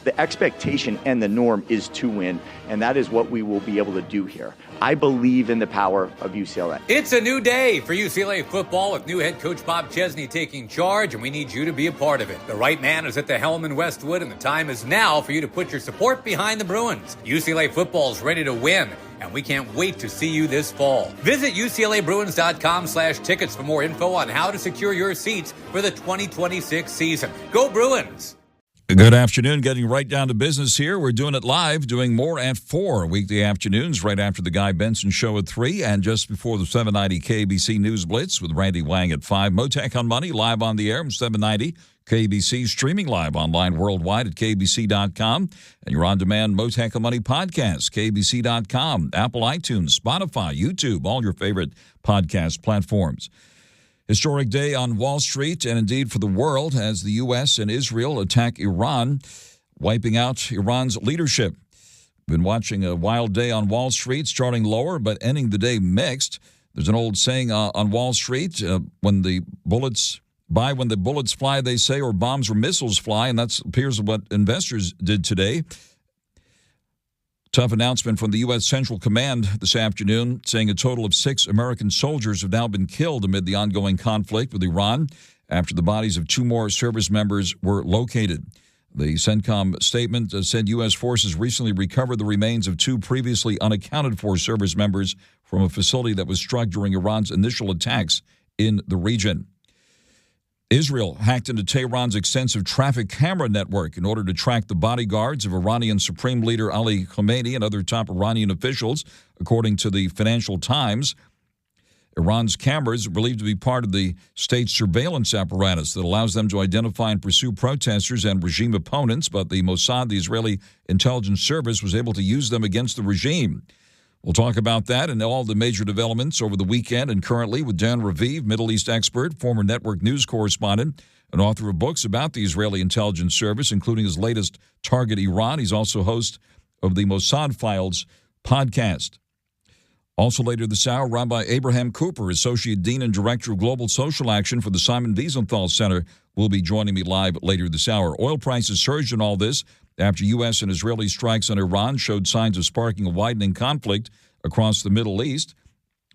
The expectation and the norm is to win, and that is what we will be able to do here. I believe in the power of UCLA. It's a new day for UCLA football with new head coach Bob Chesney taking charge, and we need you to be a part of it. The right man is at the helm in Westwood, and the time is now for you to put your support behind the Bruins. UCLA football is ready to win, and we can't wait to see you this fall. Visit UCLABruins.com/tickets for more info on how to secure your seats for the 2026 season. Go Bruins! Good afternoon. Getting right down to business here. We're doing it live, doing more at 4 weekday afternoons, right after the Guy Benson Show at 3, and just before the 790 KBC News Blitz with Randy Wang at 5. Motec on Money, live on the air from 790 KBC, streaming live online worldwide at KBC.com, and your on-demand Motec on Money podcast, KBC.com, Apple iTunes, Spotify, YouTube, all your favorite podcast platforms. Historic day on Wall Street and indeed for the world as the U.S. and Israel attack Iran, wiping out Iran's leadership. Been watching a wild day on Wall Street, starting lower but ending the day mixed. There's an old saying on Wall Street, when the bullets fly, they say, or bombs or missiles fly, and that appears what investors did today. Tough announcement from the U.S. Central Command this afternoon saying a total of 6 American soldiers have now been killed amid the ongoing conflict with Iran after the bodies of 2 more service members were located. The CENTCOM statement said U.S. forces recently recovered the remains of 2 previously unaccounted-for service members from a facility that was struck during Iran's initial attacks in the region. Israel hacked into Tehran's extensive traffic camera network in order to track the bodyguards of Iranian Supreme Leader Ali Khamenei and other top Iranian officials, according to the Financial Times. Iran's cameras are believed to be part of the state's surveillance apparatus that allows them to identify and pursue protesters and regime opponents, but the Mossad, the Israeli intelligence service, was able to use them against the regime. We'll talk about that and all the major developments over the weekend and currently with Dan Raviv, Middle East expert, former network news correspondent, and author of books about the Israeli intelligence service, including his latest Target Iran. He's also host of the Mossad Files podcast. Also later this hour, Rabbi Abraham Cooper, Associate Dean and Director of Global Social Action for the Simon Wiesenthal Center, will be joining me live later this hour. Oil prices surged in all this after U.S. and Israeli strikes on Iran showed signs of sparking a widening conflict across the Middle East.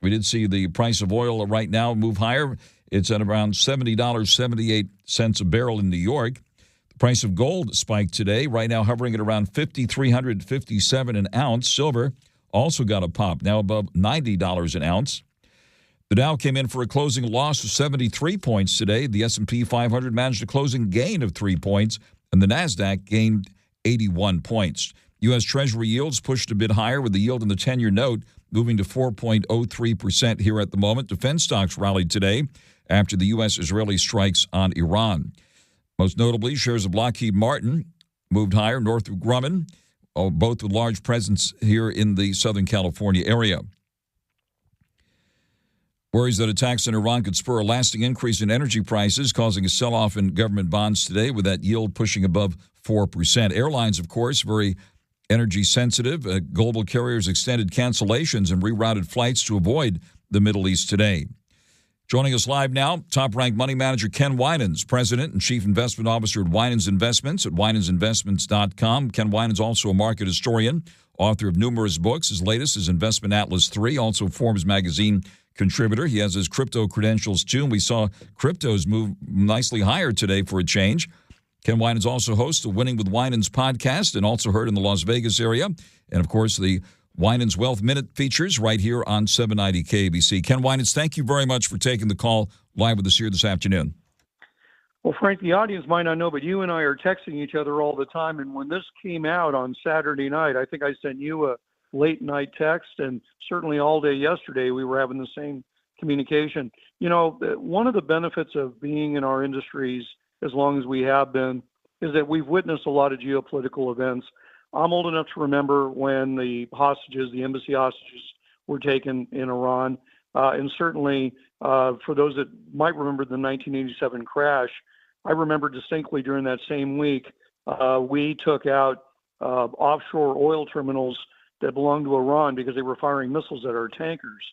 We did see the price of oil right now move higher. It's at around $70.78 a barrel in New York. The price of gold spiked today, right now hovering at around $5,357 an ounce. Silver also got a pop, now above $90 an ounce. The Dow came in for a closing loss of 73 points today. The S&P 500 managed a closing gain of 3 points, and the NASDAQ gained 81 points. U.S. Treasury yields pushed a bit higher with the yield on the 10-year note moving to 4.03% here at the moment. Defense stocks rallied today after the U.S.-Israeli strikes on Iran. Most notably, shares of Lockheed Martin moved higher, Northrop Grumman, both with large presence here in the Southern California area. Worries that attacks in Iran could spur a lasting increase in energy prices, causing a sell-off in government bonds today, with that yield pushing above 4%. Airlines, of course, very energy sensitive. Global carriers extended cancellations and rerouted flights to avoid the Middle East today. Joining us live now, top-ranked money manager Ken Winans, President and Chief Investment Officer at Winans Investments at winansinvestments.com. Ken Winans, also a market historian, author of numerous books. His latest is Investment Atlas 3, also Forbes magazine contributor. He has his crypto credentials, too, and we saw cryptos move nicely higher today for a change. Ken Winans also hosts the Winning with Winans podcast and also heard in the Las Vegas area. And, of course, the Winans Wealth Minute features right here on 790 KBC. Ken Winans, thank you very much for taking the call live with us here this afternoon. Well, Frank, the audience might not know, but you and I are texting each other all the time. And when this came out on Saturday night, I think I sent you a late night text, and certainly all day yesterday we were having the same communication. You know, one of the benefits of being in our industries as long as we have been is that we've witnessed a lot of geopolitical events. I'm old enough to remember when the embassy hostages were taken in Iran. And certainly for those that might remember the 1987 crash, I remember distinctly during that same week, we took out offshore oil terminals that belonged to Iran because they were firing missiles at our tankers.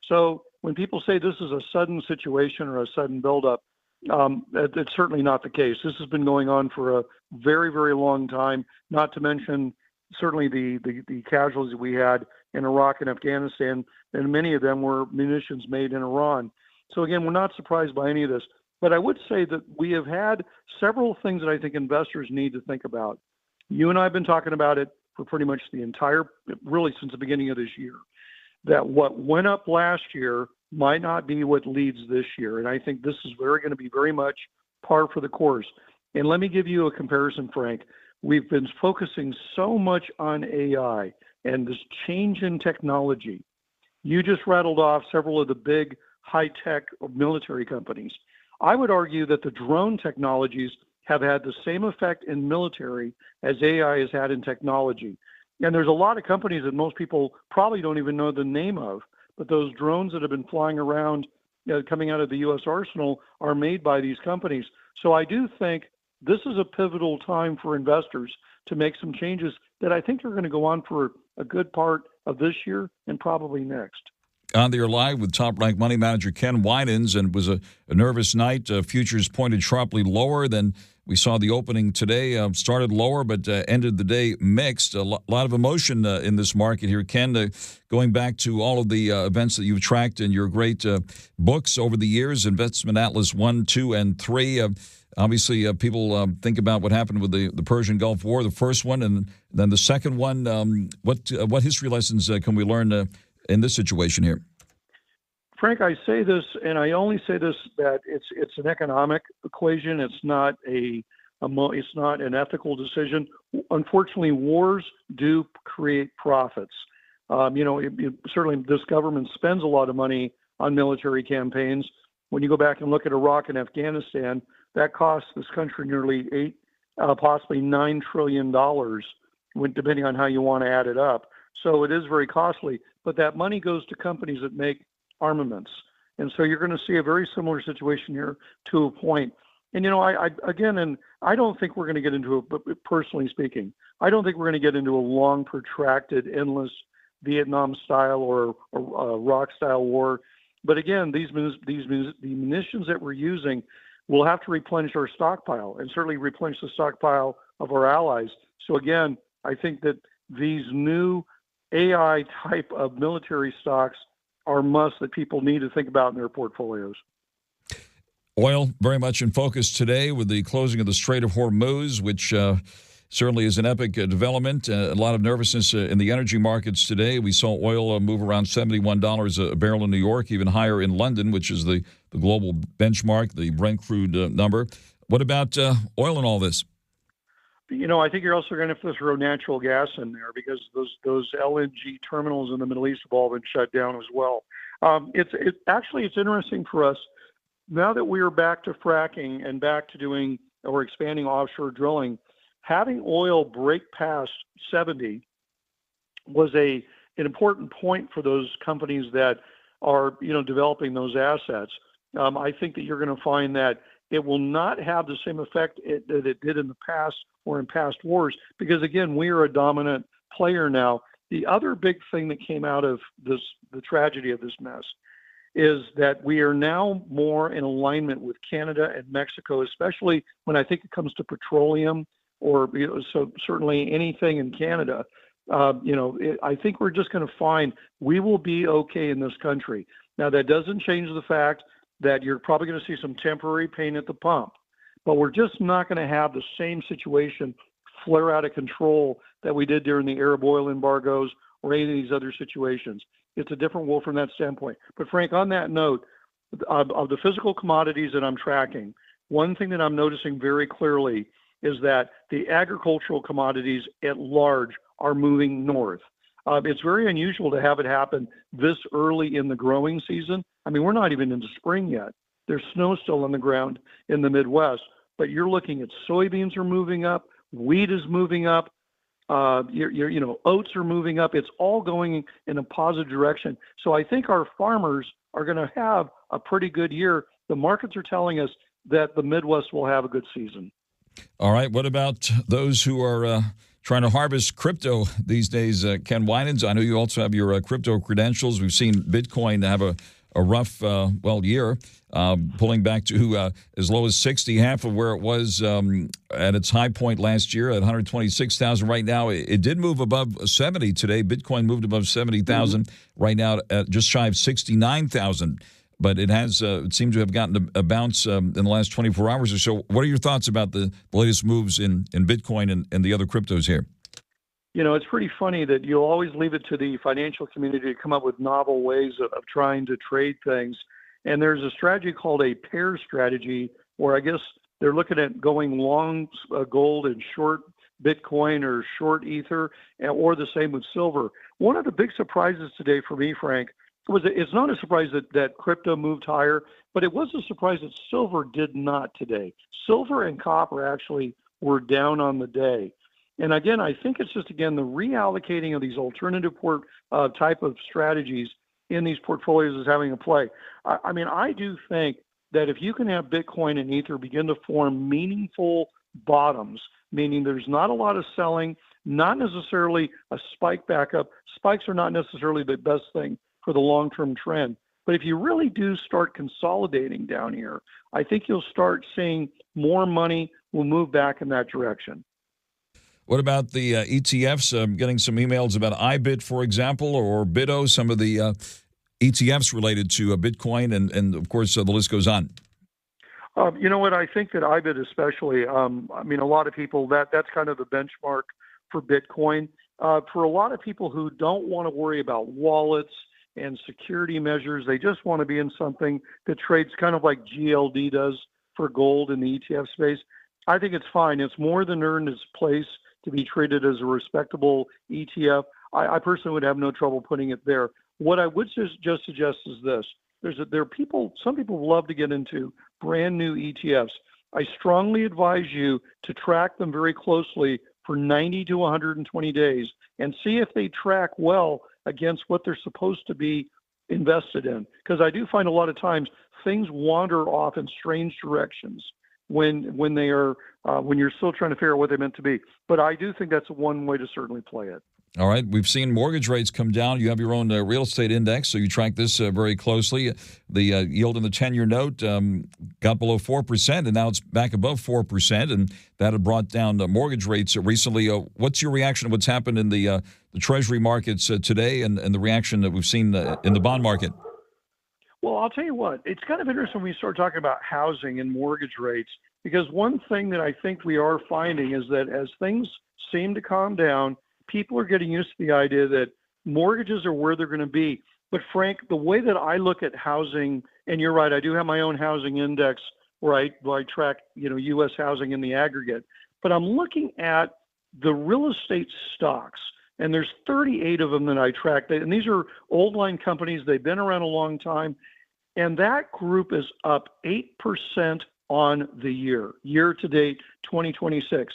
So when people say this is a sudden situation or a sudden buildup, it's certainly not the case. This has been going on for very, very long time, not to mention certainly the casualties we had in Iraq and Afghanistan, and many of them were munitions made in Iran. So again, we're not surprised by any of this. But I would say that we have had several things that I think investors need to think about. You and I have been talking about it for pretty much really since the beginning of this year, that what went up last year might not be what leads this year. And I think this is going to be very much par for the course. And let me give you a comparison, Frank. We've been focusing so much on AI and this change in technology. You just rattled off several of the big high-tech military companies. I would argue that the drone technologies have had the same effect in military as AI has had in technology. And there's a lot of companies that most people probably don't even know the name of, but those drones that have been flying around, coming out of the U.S. arsenal, are made by these companies. So I do think this is a pivotal time for investors to make some changes that I think are going to go on for a good part of this year and probably next. On there live with top-ranked money manager Ken Winans, and it was a nervous night. Futures pointed sharply lower. Then we saw the opening today started lower, but ended the day mixed. A lot of emotion in this market here. Ken, going back to all of the events that you've tracked in your great books over the years, Investment Atlas 1, 2, and 3. Obviously, people think about what happened with the Persian Gulf War, the first one, and then the second one. What history lessons can we learn in this situation here? Frank, I say this, and I only say this, that it's an economic equation. It's not it's not an ethical decision. Unfortunately, wars do create profits. Certainly this government spends a lot of money on military campaigns. When you go back and look at Iraq and Afghanistan, that cost this country nearly possibly $9 trillion, depending on how you want to add it up. So it is very costly, but that money goes to companies that make armaments. And so you're going to see a very similar situation here to a point. And, I don't think we're going to get into personally speaking, I don't think we're going to get into a long, protracted, endless Vietnam style or Iraq style war. But again, the munitions that we're using, we'll have to replenish our stockpile and certainly replenish the stockpile of our allies. So again, I think that these new AI type of military stocks are musts that people need to think about in their portfolios. Oil very much in focus today with the closing of the Strait of Hormuz, which certainly is an epic development. A lot of nervousness in the energy markets today. We saw oil move around $71 a barrel in New York, even higher in London, which is the global benchmark, the Brent crude number. What about oil and all this? I think you're also going to have to throw natural gas in there because those LNG terminals in the Middle East have all been shut down as well. It's interesting for us now that we are back to fracking and back to doing or expanding offshore drilling. Having oil break past 70 was an important point for those companies that are developing those assets. I think that you're going to find that it will not have the same effect that it did in the past or in past wars, because again, we are a dominant player now. The other big thing that came out of the tragedy of this mess, is that we are now more in alignment with Canada and Mexico, especially when I think it comes to petroleum or so certainly anything in Canada. I think we're just going to find we will be okay in this country. Now, that doesn't change the fact that you're probably going to see some temporary pain at the pump, but we're just not going to have the same situation flare out of control that we did during the Arab oil embargoes or any of these other situations. It's a different world from that standpoint. But Frank, on that note, of the physical commodities that I'm tracking, one thing that I'm noticing very clearly is that the agricultural commodities at large are moving north. It's very unusual to have it happen this early in the growing season. I mean, we're not even into spring yet. There's snow still on the ground in the Midwest, but you're looking at soybeans are moving up, wheat is moving up, oats are moving up. It's all going in a positive direction. So I think our farmers are going to have a pretty good year. The markets are telling us that the Midwest will have a good season. All right. What about those who are trying to harvest crypto these days? Ken Winans, I know you also have your crypto credentials. We've seen Bitcoin have a a rough, year, pulling back to as low as 60, half of where it was at its high point last year at 126,000. Right now, it did move above 70 today. Bitcoin moved above 70,000. Right now, at just shy of 69,000. But it has it seemed to have gotten a bounce in the last 24 hours or so. What are your thoughts about the latest moves in Bitcoin and the other cryptos here? You know, it's pretty funny that you'll always leave it to the financial community to come up with novel ways of trying to trade things. And there's a strategy called a pair strategy, where I guess they're looking at going long gold and short Bitcoin or short Ether, or the same with silver. One of the big surprises today for me, Frank, it's not a surprise that crypto moved higher, but it was a surprise that silver did not today. Silver and copper actually were down on the day. And again, I think it's just, again, the reallocating of these alternative type of strategies in these portfolios is having a play. I mean, I do think that if you can have Bitcoin and Ether begin to form meaningful bottoms, meaning there's not a lot of selling, not necessarily a spike back up. Spikes are not necessarily the best thing for the long-term trend. But if you really do start consolidating down here, I think you'll start seeing more money will move back in that direction. What about the ETFs? I'm getting some emails about IBIT, for example, or BITO, some of the ETFs related to Bitcoin, and of course, the list goes on. You know what? I think that IBIT especially, I mean, a lot of people, that's kind of the benchmark for Bitcoin. For a lot of people who don't want to worry about wallets and security measures, they just want to be in something that trades kind of like GLD does for gold in the ETF space. I think it's fine. It's more than earned its place to be treated as a respectable ETF. I personally would have no trouble putting it there. What I would just suggest is this. Some people love to get into brand new ETFs. I strongly advise you to track them very closely for 90 to 120 days and see if they track well against what they're supposed to be invested in. Because I do find a lot of times things wander off in strange directions when you're still trying to figure out what they're meant to be. But I do think that's one way to certainly play it. All right. We've seen mortgage rates come down. You have your own real estate index, so you track this very closely. The yield in the 10-year note got below 4%, and now it's back above 4%, and that had brought down mortgage rates recently. What's your reaction to what's happened in the Treasury markets today and the reaction that we've seen in the bond market? Well, I'll tell you what, it's kind of interesting when we start talking about housing and mortgage rates, because one thing that I think we are finding is that as things seem to calm down, people are getting used to the idea that mortgages are where they're going to be. But Frank, the way that I look at housing, and you're right, I do have my own housing index where I track, U.S. housing in the aggregate. But I'm looking at the real estate stocks, and there's 38 of them that I track. And these are old line companies. They've been around a long time. And that group is up 8% on the year to date, 2026.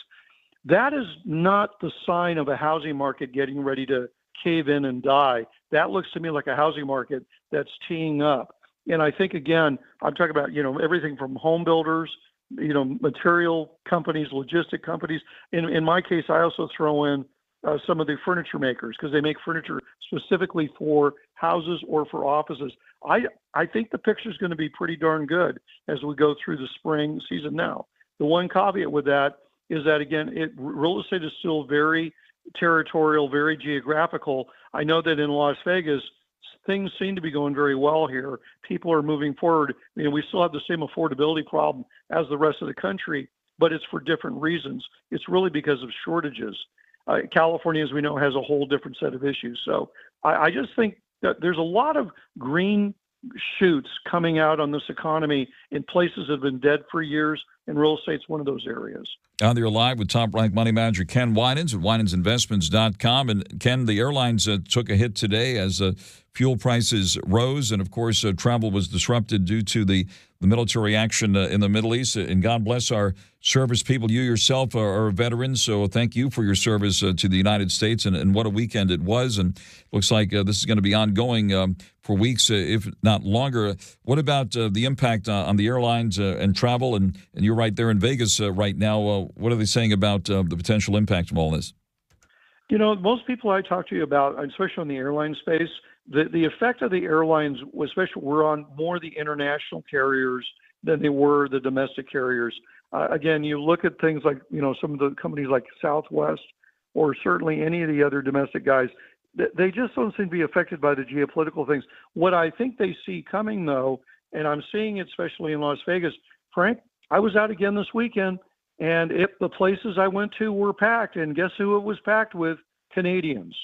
That is not the sign of a housing market getting ready to cave in and die. That looks to me like a housing market that's teeing up. And I think, again, I'm talking about, everything from home builders, material companies, logistic companies. In my case, I also throw in some of the furniture makers because they make furniture specifically for houses or for offices. I think the picture is going to be pretty darn good as we go through the spring season now. The one caveat with that is that, again, real estate is still very territorial, very geographical. I know that in Las Vegas, things seem to be going very well here. People are moving forward. We still have the same affordability problem as the rest of the country, but it's for different reasons. It's really because of shortages. California, as we know, has a whole different set of issues. So I just think that there's a lot of green shoots coming out on this economy in places that have been dead for years, and real estate's one of those areas. Now they're live with top-ranked money manager Ken Winans at winansinvestments.com. And Ken, the airlines took a hit today as fuel prices rose, and of course travel was disrupted due to the military action in the Middle East. And God bless our service people. You yourself are a veteran, so thank you for your service to the United States. And what a weekend it was. And looks like this is going to be ongoing for weeks, if not longer. What about the impact on the airlines and travel? And you're right there in Vegas right now. What are they saying about the potential impact of all this? Most people I talk to you about, especially on the airline space, the effect of the airlines, especially, were on more the international carriers than they were the domestic carriers. Again, you look at things like, some of the companies like Southwest or certainly any of the other domestic guys, they just don't seem to be affected by the geopolitical things. What I think they see coming, though, and I'm seeing it especially in Las Vegas, Frank, I was out again this weekend, and if the places I went to were packed, and guess who it was packed with? Canadians.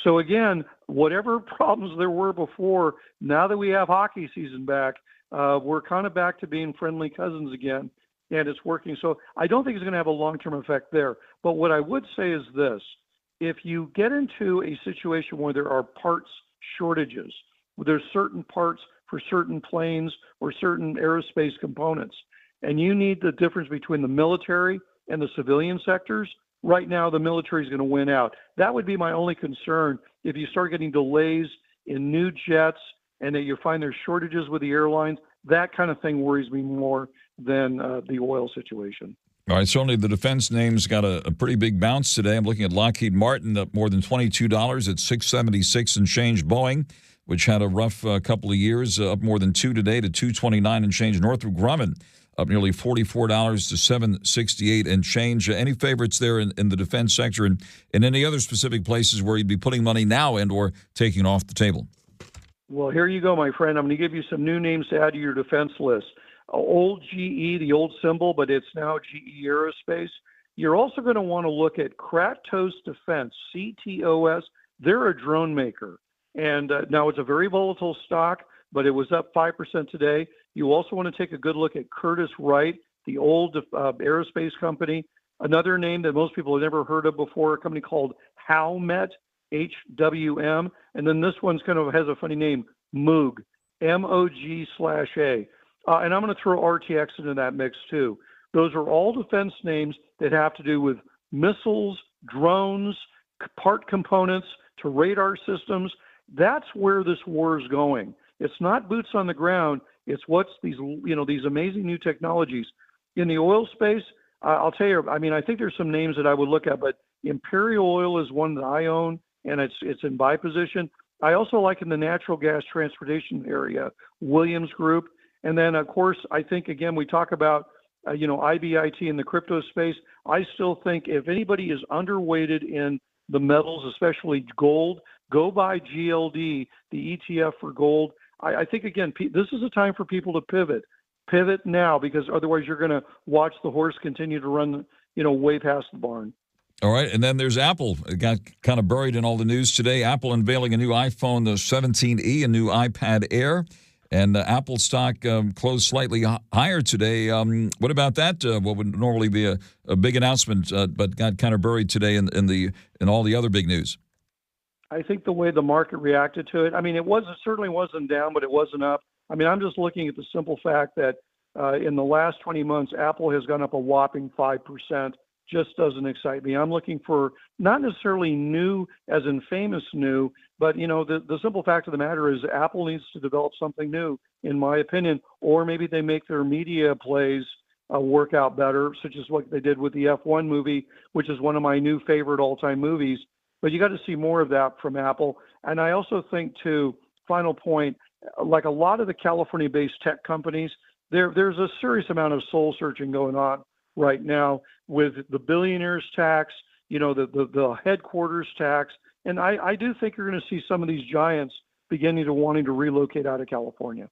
So again, whatever problems there were before, now that we have hockey season back, we're kind of back to being friendly cousins again, and it's working. So I don't think it's going to have a long-term effect there. But what I would say is this. If you get into a situation where there are parts shortages, where there's certain parts for certain planes or certain aerospace components, and you need the difference between the military and the civilian sectors, right now the military is going to win out. That would be my only concern if you start getting delays in new jets and that you find there's shortages with the airlines. That kind of thing worries me more than the oil situation. All right, certainly the defense names got a pretty big bounce today. I'm looking at Lockheed Martin up more than $22 at $676 and change. Boeing, which had a rough couple of years, up more than $2 today to $229 and change. Northrop Grumman up nearly $44 to $768 and change. Any favorites there in the defense sector and any other specific places where you'd be putting money now and or taking off the table? Well, here you go, my friend. I'm going to give you some new names to add to your defense list. Old GE, the old symbol, but it's now GE Aerospace. You're also going to want to look at Kratos Defense, CTOS. They're a drone maker. And now it's a very volatile stock, but it was up 5% today. You also want to take a good look at Curtiss-Wright, the old aerospace company. Another name that most people have never heard of before, a company called Howmet, HWM. And then this one's kind of has a funny name, Moog, MOG/A. And I'm going to throw RTX into that mix too. Those are all defense names that have to do with missiles, drones, part components to radar systems. That's where this war is going. It's not boots on the ground. It's what's these amazing new technologies. In the oil space, I'll tell you, I think there's some names that I would look at, but Imperial Oil is one that I own, and it's in buy position. I also like in the natural gas transportation area, Williams Group. And then, of course, I think, again, we talk about, IBIT in the crypto space. I still think if anybody is underweighted in the metals, especially gold, go buy GLD, the ETF for gold. I think, again, this is a time for people to pivot. Pivot now, because otherwise you're going to watch the horse continue to run, way past the barn. All right, and then there's Apple. It got kind of buried in all the news today. Apple unveiling a new iPhone, the 17e, a new iPad Air. And Apple stock closed slightly higher today. What about that? What would normally be a big announcement, but got kind of buried today in all the other big news? I think the way the market reacted to it, it certainly wasn't down, but it wasn't up. I'm just looking at the simple fact that in the last 20 months, Apple has gone up a whopping 5%. Just doesn't excite me. I'm looking for not necessarily new as in famous new, but the simple fact of the matter is Apple needs to develop something new, in my opinion, or maybe they make their media plays work out better, such as what they did with the F1 movie, which is one of my new favorite all-time movies. But you got to see more of that from Apple. And I also think, too, final point, like a lot of the California-based tech companies, there's a serious amount of soul searching going on right now with the billionaires tax, the headquarters tax. And I do think you're going to see some of these giants beginning to wanting to relocate out of California.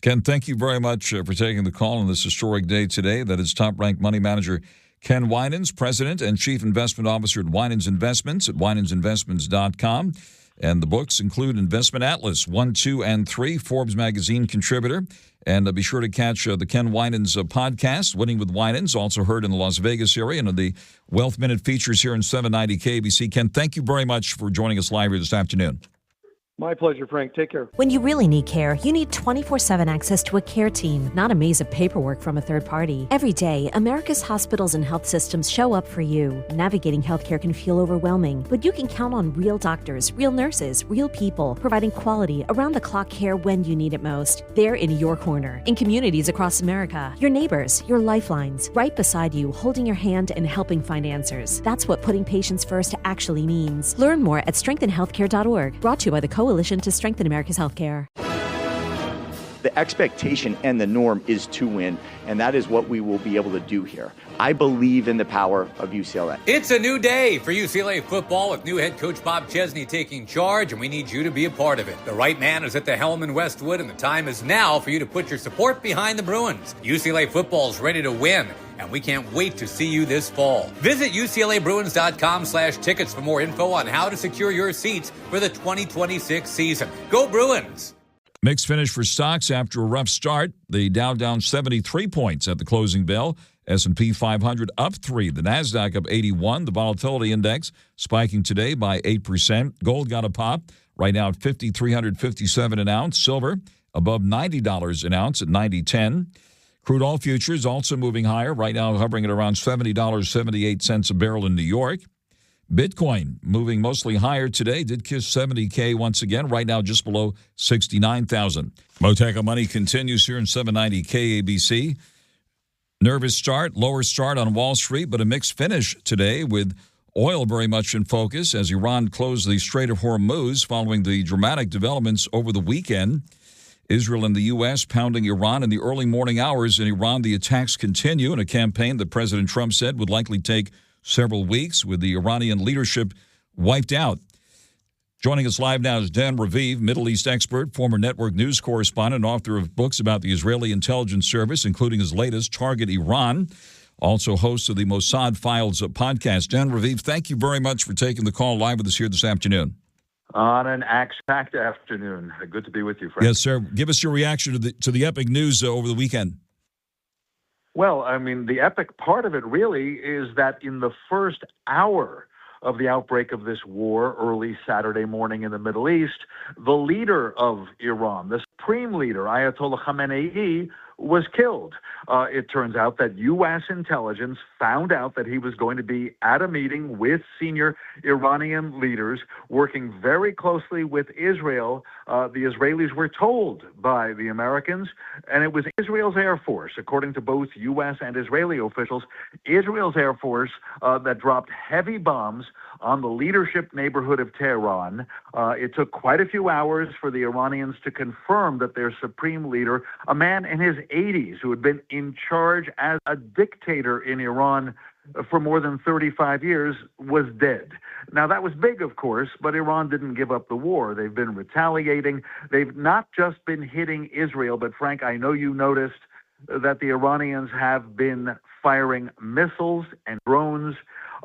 Ken, thank you very much for taking the call on this historic day today. That is top-ranked money manager Ken Winans, President and Chief Investment Officer at Winans Investments at winansinvestments.com. And the books include Investment Atlas 1, 2, and 3, Forbes magazine contributor. And be sure to catch the Ken Winans podcast, Winning with Winans, also heard in the Las Vegas area, and the Wealth Minute features here in 790 KBC. Ken, thank you very much for joining us live here this afternoon. My pleasure, Frank. Take care. When you really need care, you need 24/7 access to a care team, not a maze of paperwork from a third party. Every day, America's hospitals and health systems show up for you. Navigating healthcare can feel overwhelming, but you can count on real doctors, real nurses, real people, providing quality, around-the-clock care when you need it most. They're in your corner, in communities across America. Your neighbors, your lifelines, right beside you, holding your hand and helping find answers. That's what putting patients first actually means. Learn more at strengthenhealthcare.org. Brought to you by the Coalition to Strengthen America's Healthcare. The expectation and the norm is to win, and that is what we will be able to do here. I believe in the power of UCLA. It's a new day for UCLA football with new head coach Bob Chesney taking charge, and we need you to be a part of it. The right man is at the helm in Westwood, and the time is now for you to put your support behind the Bruins. UCLA football is ready to win, and we can't wait to see you this fall. Visit UCLABruins.com/tickets for more info on how to secure your seats for the 2026 season. Go Bruins! Mixed finish for stocks after a rough start. The Dow down 73 points at the closing bell. S&P 500 up 3. The Nasdaq up 81. The volatility index spiking today by 8%. Gold got a pop. Right now at $5,357 an ounce. Silver above $90 an ounce at $90.10. Crude oil futures also moving higher. Right now hovering at around $70.78 a barrel in New York. Bitcoin moving mostly higher today. Did kiss 70K once again. Right now just below 69,000. Moteca Money continues here in 790 KABC. Nervous start, lower start on Wall Street, but a mixed finish today with oil very much in focus as Iran closed the Strait of Hormuz following the dramatic developments over the weekend. Israel and the U.S. pounding Iran in the early morning hours. In Iran, the attacks continue in a campaign that President Trump said would likely take several weeks with the Iranian leadership wiped out. Joining us live now is Dan Raviv, Middle East expert, former network news correspondent, author of books about the Israeli intelligence service, including his latest, Target Iran, also host of the Mossad Files podcast. Dan Raviv, thank you very much for taking the call live with us here this afternoon. On an action-packed afternoon. Good to be with you, Frank. Yes, sir. Give us your reaction to the epic news over the weekend. Well, I mean, the epic part of it really is that in the first hour of the outbreak of this war, early Saturday morning in the Middle East, the leader of Iran, the supreme leader, Ayatollah Khamenei, was killed. It turns out that U.S. intelligence found out that he was going to be at a meeting with senior Iranian leaders working very closely with Israel. The Israelis were told by the Americans, and it was Israel's Air Force, according to both U.S. and Israeli officials, Israel's Air Force that dropped heavy bombs on the leadership neighborhood of Tehran. It took quite a few hours for the Iranians to confirm that their supreme leader, a man in his 80s who had been in charge as a dictator in Iran for more than 35 years, was dead. Now, that was big, of course, but Iran didn't give up the war. They've been retaliating. They've not just been hitting Israel, but Frank, I know you noticed that the Iranians have been firing missiles and drones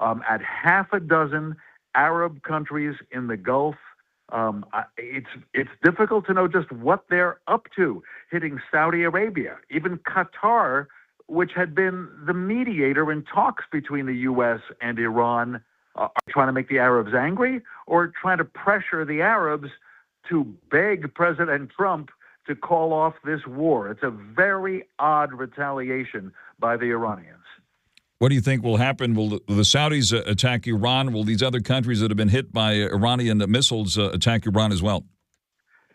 at half a dozen Arab countries in the Gulf. It's difficult to know just what they're up to, hitting Saudi Arabia, even Qatar, which had been the mediator in talks between the U.S. and Iran, are trying to make the Arabs angry or trying to pressure the Arabs to beg President Trump to call off this war. It's a very odd retaliation by the Iranians. What do you think will happen? Will the Saudis attack Iran? Will these other countries that have been hit by Iranian missiles attack Iran as well?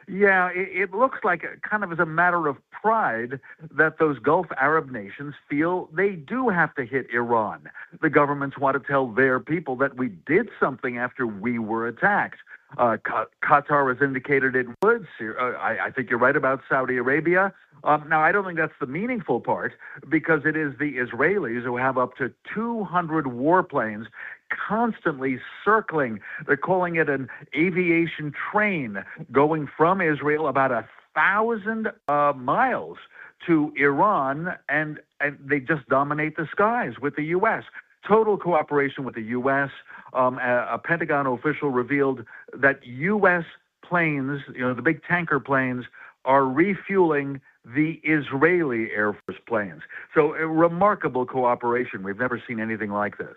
Yeah, it looks like kind of as a matter of pride that those Gulf Arab nations feel they do have to hit Iran. The governments want to tell their people that we did something after we were attacked. Qatar has indicated it would. I think you're right about Saudi Arabia. Now, I don't think that's the meaningful part because it is the Israelis who have up to 200 warplanes constantly circling. They're calling it an aviation train going from Israel about 1,000 miles to Iran, and they just dominate the skies with the U.S. Total cooperation with the U.S. A Pentagon official revealed that U.S. planes, the big tanker planes, are refueling the Israeli Air Force planes. So a remarkable cooperation. We've never seen anything like this.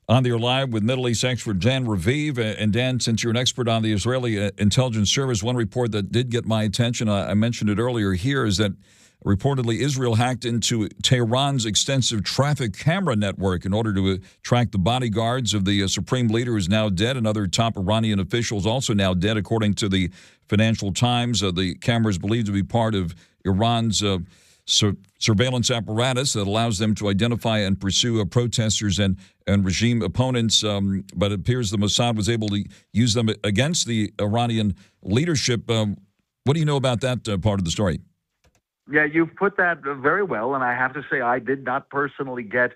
On the air live with Middle East expert Dan Raviv. And Dan, since you're an expert on the Israeli intelligence service, one report that did get my attention, I mentioned it earlier here, is that reportedly Israel hacked into Tehran's extensive traffic camera network in order to track the bodyguards of the supreme leader, who is now dead, and other top Iranian officials also now dead, according to the Financial Times. The camera is believed to be part of Iran's surveillance apparatus that allows them to identify and pursue protesters and regime opponents. But it appears the Mossad was able to use them against the Iranian leadership. What do you know about that part of the story? Yeah, you've put that very well, and I have to say I did not personally get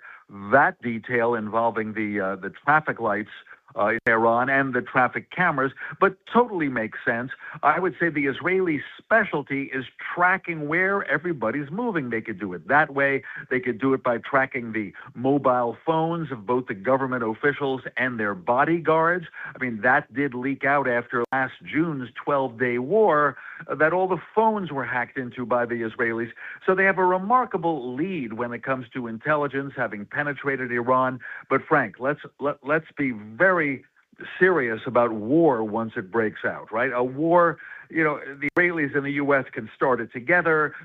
that detail involving the traffic lights in Iran and the traffic cameras, but totally makes sense. I would say the Israeli specialty is tracking where everybody's moving. They could do it that way. They could do it by tracking the mobile phones of both the government officials and their bodyguards. I mean, that did leak out after last June's 12-day war, that all the phones were hacked into by the Israelis. So they have a remarkable lead when it comes to intelligence, having penetrated Iran. But Frank, let's be very serious about war once it breaks out, right? A war, the Israelis and the U.S. can start it together.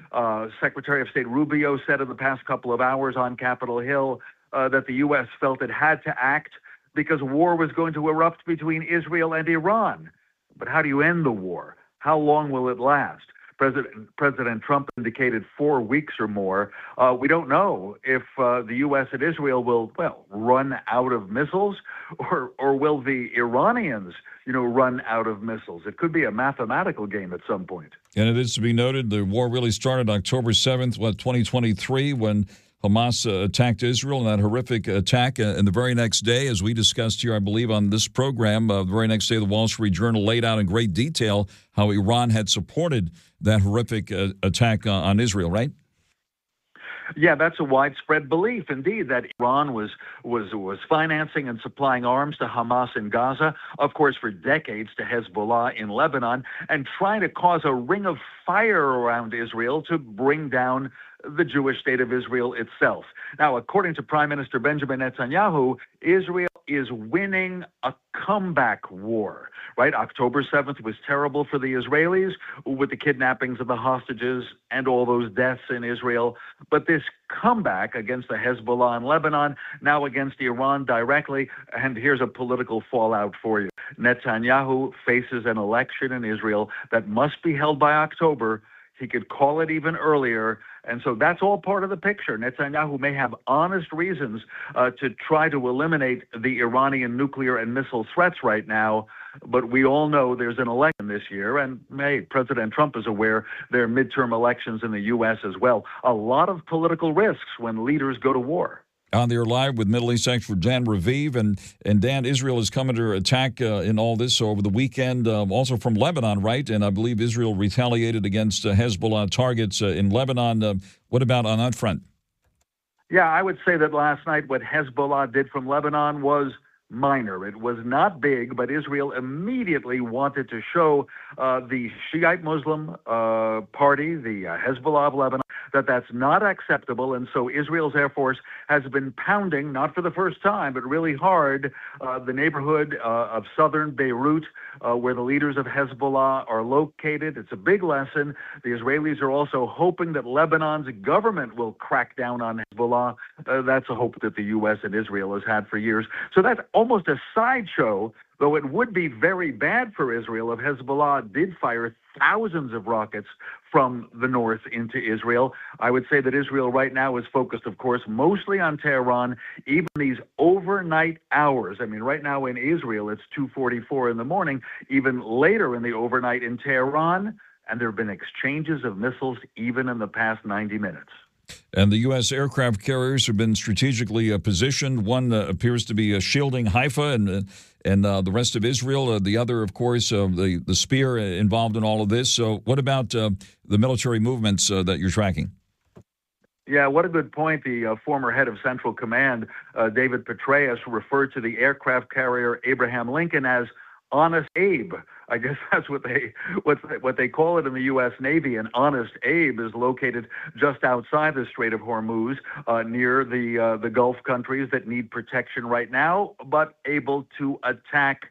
Secretary of State Rubio said in the past couple of hours on Capitol Hill that the U.S. felt it had to act because war was going to erupt between Israel and Iran. But how do you end the war? How long will it last? President Trump indicated 4 weeks or more. We don't know if the U.S. and Israel will, run out of missiles, or will the Iranians, run out of missiles. It could be a mathematical game at some point. And it is to be noted, the war really started October 7th, 2023, when Hamas attacked Israel in that horrific attack. And the very next day, as we discussed here, I believe, on this program, the very next day, the Wall Street Journal laid out in great detail how Iran had supported that horrific attack on Israel, right? Yeah, that's a widespread belief, indeed, that Iran was financing and supplying arms to Hamas in Gaza, of course, for decades to Hezbollah in Lebanon, and trying to cause a ring of fire around Israel to bring down the Jewish state of Israel itself. Now, according to Prime Minister Benjamin Netanyahu, Israel is winning a comeback war, right? October 7th was terrible for the Israelis with the kidnappings of the hostages and all those deaths in Israel. But this comeback against the Hezbollah in Lebanon, now against Iran directly, and here's a political fallout for you. Netanyahu faces an election in Israel that must be held by October. He could call it even earlier. And so that's all part of the picture. Netanyahu may have honest reasons to try to eliminate the Iranian nuclear and missile threats right now. But we all know there's an election this year. And President Trump is aware there are midterm elections in the U.S. as well. A lot of political risks when leaders go to war. On the air live with Middle East expert Dan Raviv. And Dan, Israel is coming to attack in all this over the weekend, also from Lebanon, right? And I believe Israel retaliated against Hezbollah targets in Lebanon. What about on that front? Yeah, I would say that last night what Hezbollah did from Lebanon was minor. It was not big, but Israel immediately wanted to show the Shiite Muslim party, the Hezbollah of Lebanon, that that's not acceptable. And so Israel's Air Force has been pounding, not for the first time, but really hard, the neighborhood of southern Beirut, where the leaders of Hezbollah are located. It's a big lesson. The Israelis are also hoping that Lebanon's government will crack down on Hezbollah. That's a hope that the U.S. and Israel has had for years. So that's almost a sideshow, though it would be very bad for Israel if Hezbollah did fire thousands of rockets from the north into Israel. I would say that Israel right now is focused, of course, mostly on Tehran, even these overnight hours. I mean, right now in Israel, it's 2:44 in the morning, even later in the overnight in Tehran, and there have been exchanges of missiles even in the past 90 minutes. And the U.S. aircraft carriers have been strategically positioned. One appears to be shielding Haifa and the rest of Israel. The other, of course, the Spear involved in all of this. So what about the military movements that you're tracking? Yeah, what a good point. The former head of Central Command, David Petraeus, referred to the aircraft carrier Abraham Lincoln as Honest Abe, I guess that's what they call it in the U.S. Navy. An Honest Abe is located just outside the Strait of Hormuz, near the Gulf countries that need protection right now, but able to attack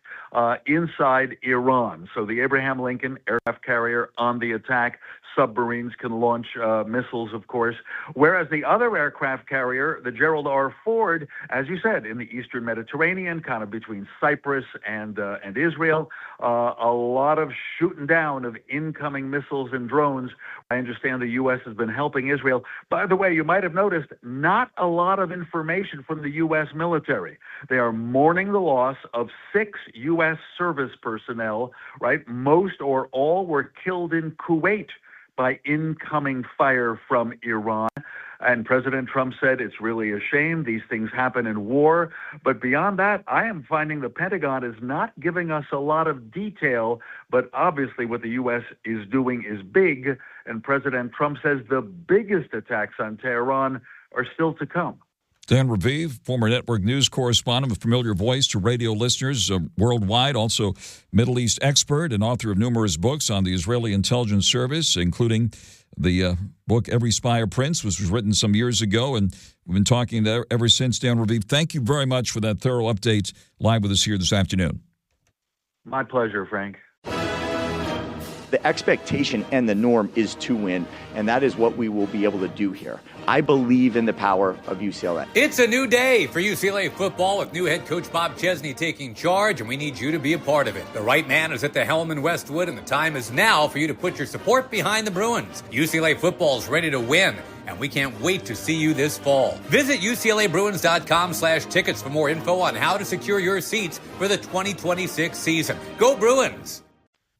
inside Iran. So the Abraham Lincoln aircraft carrier on the attack. Submarines can launch missiles, of course. Whereas the other aircraft carrier, the Gerald R. Ford, as you said, in the Eastern Mediterranean, kind of between Cyprus and Israel, a lot of shooting down of incoming missiles and drones. I understand the U.S. has been helping Israel. By the way, you might have noticed not a lot of information from the U.S. military. They are mourning the loss of 6 U.S. service personnel, right? Most or all were killed in Kuwait by incoming fire from Iran. And President Trump said it's really a shame. These things happen in war. But beyond that, I am finding the Pentagon is not giving us a lot of detail. But obviously what the U.S. is doing is big. And President Trump says the biggest attacks on Tehran are still to come. Dan Raviv, former network news correspondent, a familiar voice to radio listeners worldwide, also Middle East expert and author of numerous books on the Israeli intelligence service, including the book Every Spy a Prince, which was written some years ago, and we've been talking ever since. Dan Raviv, thank you very much for that thorough update live with us here this afternoon. My pleasure, Frank. The expectation and the norm is to win, and that is what we will be able to do here. I believe in the power of UCLA. It's a new day for UCLA football with new head coach Bob Chesney taking charge, and we need you to be a part of it. The right man is at the helm in Westwood, and the time is now for you to put your support behind the Bruins. UCLA football is ready to win, and we can't wait to see you this fall. Visit UCLABruins.com/tickets for more info on how to secure your seats for the 2026 season. Go Bruins!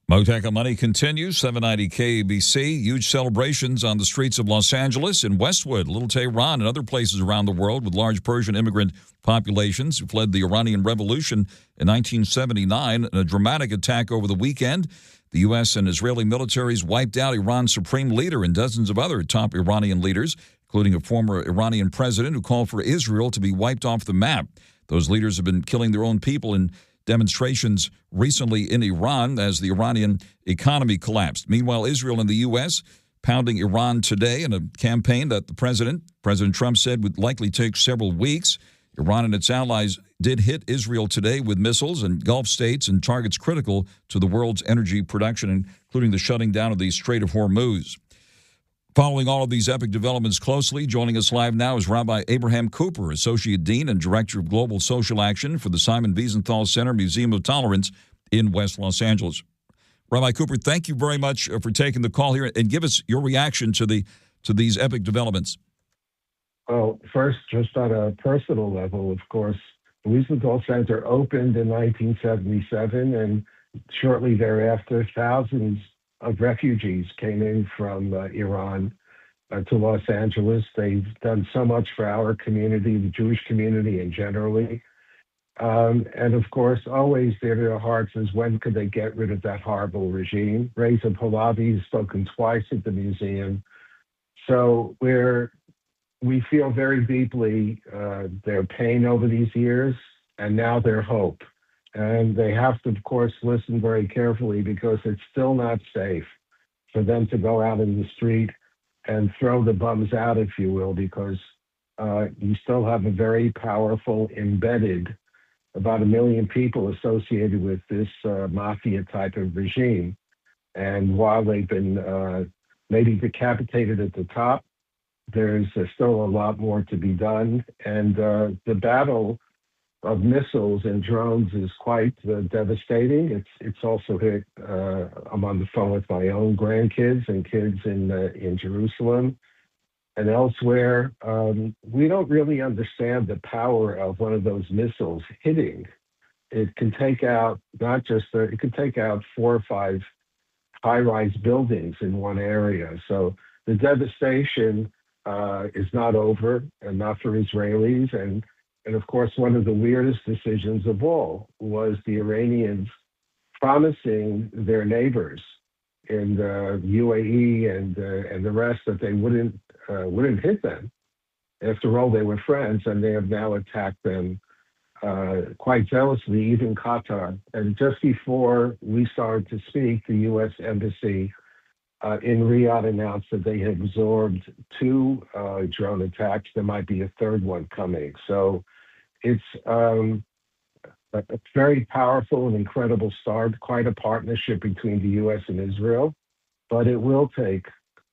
Moteca Money continues, 790 KABC. Huge celebrations on the streets of Los Angeles, in Westwood, Little Tehran, and other places around the world with large Persian immigrant populations who fled the Iranian Revolution in 1979. In a dramatic attack over the weekend, the U.S. and Israeli militaries wiped out Iran's supreme leader and dozens of other top Iranian leaders, including a former Iranian president who called for Israel to be wiped off the map. Those leaders have been killing their own people in demonstrations recently in Iran as the Iranian economy collapsed. Meanwhile, Israel and the U.S. pounding Iran today in a campaign that President Trump said would likely take several weeks. Iran and its allies did hit Israel today with missiles in Gulf states and targets critical to the world's energy production, including the shutting down of the Strait of Hormuz. Following all of these epic developments closely, joining us live now is Rabbi Abraham Cooper, Associate Dean and Director of Global Social Action for the Simon Wiesenthal Center Museum of Tolerance in West Los Angeles. Rabbi Cooper, thank you very much for taking the call here, and give us your reaction to these epic developments. Well, first, just on a personal level, of course, the Wiesenthal Center opened in 1977, and shortly thereafter, thousands of refugees came in from Iran to Los Angeles. They've done so much for our community, the Jewish community, and generally. And of course, always dear to their hearts is when could they get rid of that horrible regime. Reza Pahlavi has spoken twice at the museum. So we feel very deeply their pain over these years and now their hope. And they have to, of course, listen very carefully because it's still not safe for them to go out in the street and throw the bums out, if you will, because you still have a very powerful, embedded, about 1 million people associated with this mafia type of regime. And while they've been maybe decapitated at the top, there's still a lot more to be done. And the battle of missiles and drones is quite devastating. It's also hit. I'm on the phone with my own grandkids and kids in Jerusalem and elsewhere. We don't really understand the power of one of those missiles hitting. It can take out it can take out 4 or 5 high-rise buildings in one area. So the devastation is not over, and not for Israelis. And of course, one of the weirdest decisions of all was the Iranians promising their neighbors in the UAE and the rest that they wouldn't hit them. After all, they were friends, and they have now attacked them quite zealously, even Qatar. And just before we started to speak, the U.S. Embassy in Riyadh announced that they had absorbed 2 drone attacks. There might be a third one coming. So it's a very powerful and incredible start, quite a partnership between the U.S. and Israel, but it will take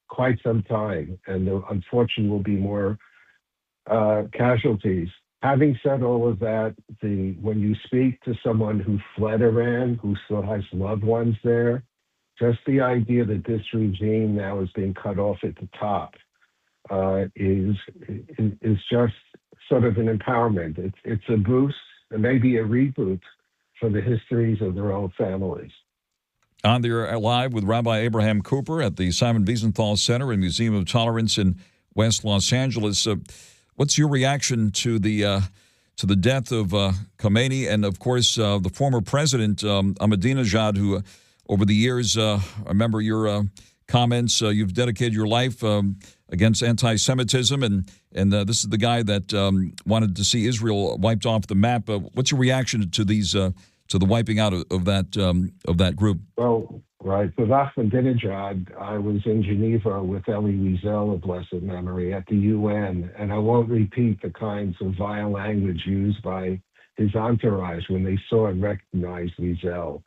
quite some time, and unfortunately will be more casualties. Having said all of that, when you speak to someone who fled Iran, who still has loved ones there, just the idea that this regime now is being cut off at the top is just sort of an empowerment. It's a boost, and maybe a reboot for the histories of their own families. On there live with Rabbi Abraham Cooper at the Simon Wiesenthal Center and Museum of Tolerance in West Los Angeles. What's your reaction to the death of Khomeini and, of course, the former president Ahmadinejad, who over the years, I remember your comments. You've dedicated your life against anti-Semitism, and this is the guy that wanted to see Israel wiped off the map. What's your reaction to these to the wiping out of that group? Well, right. With Ahmadinejad, I was in Geneva with Elie Wiesel of blessed memory at the UN, and I won't repeat the kinds of vile language used by his entourage when they saw and recognized Wiesel.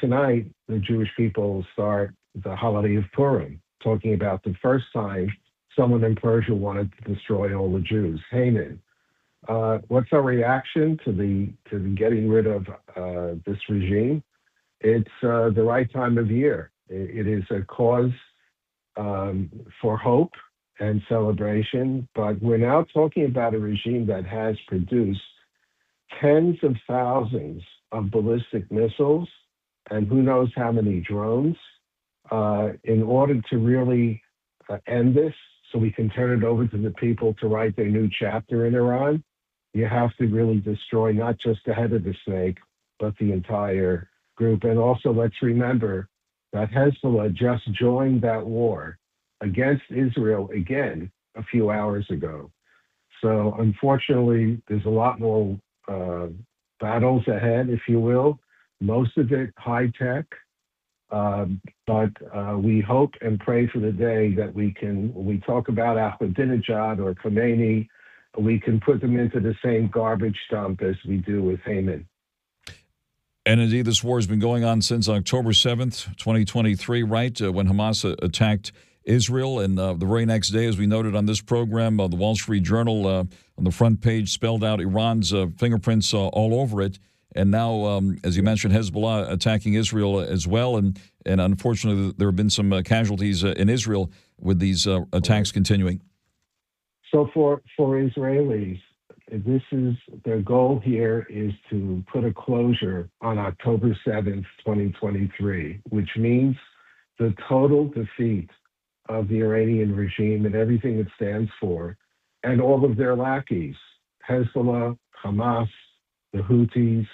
Tonight, the Jewish people start the holiday of Purim, talking about the first time someone in Persia wanted to destroy all the Jews, Haman. What's our reaction to the getting rid of this regime? It's the right time of year. It is a cause for hope and celebration, but we're now talking about a regime that has produced tens of thousands of ballistic missiles and who knows how many drones in order to really end this so we can turn it over to the people to write their new chapter in Iran. You have to really destroy not just the head of the snake, but the entire group. And also, let's remember that Hezbollah just joined that war against Israel again a few hours ago. So unfortunately, there's a lot more battles ahead, if you will, most of it high tech. But we hope and pray for the day that we can, when we talk about Ahmadinejad or Khomeini, we can put them into the same garbage dump as we do with Haman. And indeed, this war has been going on since October 7th, 2023, right, when Hamas attacked Israel. And the very next day, as we noted on this program, the Wall Street Journal on the front page spelled out Iran's fingerprints all over it. And now, as you mentioned, Hezbollah attacking Israel as well. And unfortunately, there have been some casualties in Israel with these attacks continuing. So for Israelis, this is their goal here is to put a closure on October 7th, 2023, which means the total defeat of the Iranian regime and everything it stands for, and all of their lackeys, Hezbollah, Hamas, the Houthis.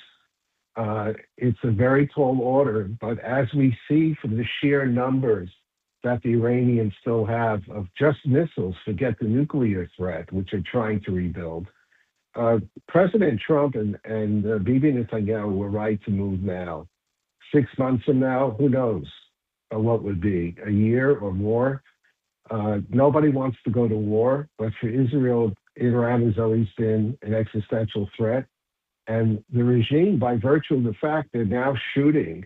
It's a very tall order, but as we see from the sheer numbers that the Iranians still have of just missiles, forget the nuclear threat, which are trying to rebuild. President Trump and Bibi Netanyahu were right to move now. 6 months from now, who knows what would be, a year or more. Nobody wants to go to war, but for Israel, Iran has always been an existential threat. And the regime, by virtue of the fact they're now shooting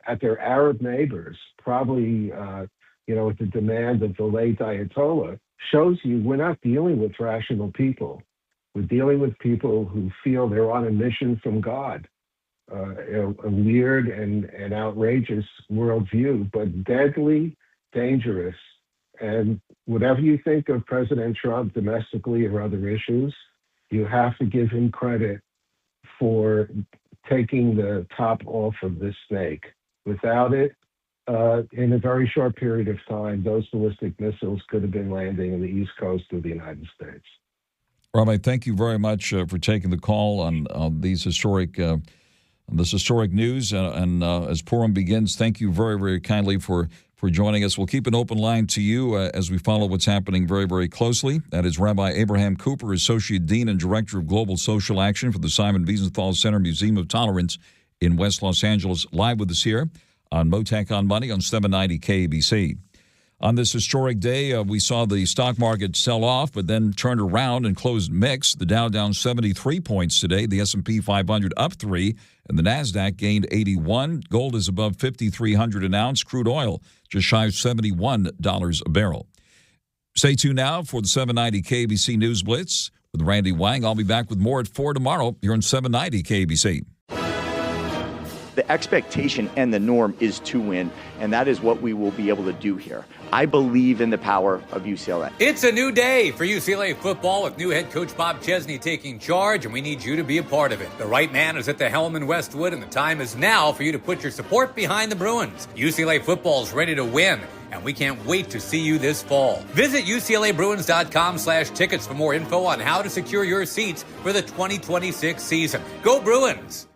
at their Arab neighbors, probably at the demand of the late Ayatollah, shows you we're not dealing with rational people. We're dealing with people who feel they're on a mission from God, a weird and outrageous worldview, but deadly dangerous. And whatever you think of President Trump domestically or other issues, you have to give him credit for taking the top off of this snake. Without it, in a very short period of time, those ballistic missiles could have been landing on the East Coast of the United States. Rabbi, thank you very much for taking the call on this historic news. And as Purim begins, thank you very, very kindly for for joining us. We'll keep an open line to you as we follow what's happening very, very closely. That is Rabbi Abraham Cooper, Associate Dean and Director of Global Social Action for the Simon Wiesenthal Center Museum of Tolerance in West Los Angeles, live with us here on Motek on Money on 790 KABC. On this historic day, we saw the stock market sell off, but then turned around and closed mixed. The Dow down 73 points today. The S&P 500 up 3, and the NASDAQ gained 81. Gold is above $5,300 an ounce. Crude oil just shy of $71 a barrel. Stay tuned now for the 790 KABC News Blitz with Randy Wang. I'll be back with more at 4 tomorrow here on 790 KABC. The expectation and the norm is to win, and that is what we will be able to do here. I believe in the power of UCLA. It's a new day for UCLA football with new head coach Bob Chesney taking charge, and we need you to be a part of it. The right man is at the helm in Westwood, and the time is now for you to put your support behind the Bruins. UCLA football is ready to win, and we can't wait to see you this fall. Visit UCLABruins.com/tickets for more info on how to secure your seats for the 2026 season. Go Bruins!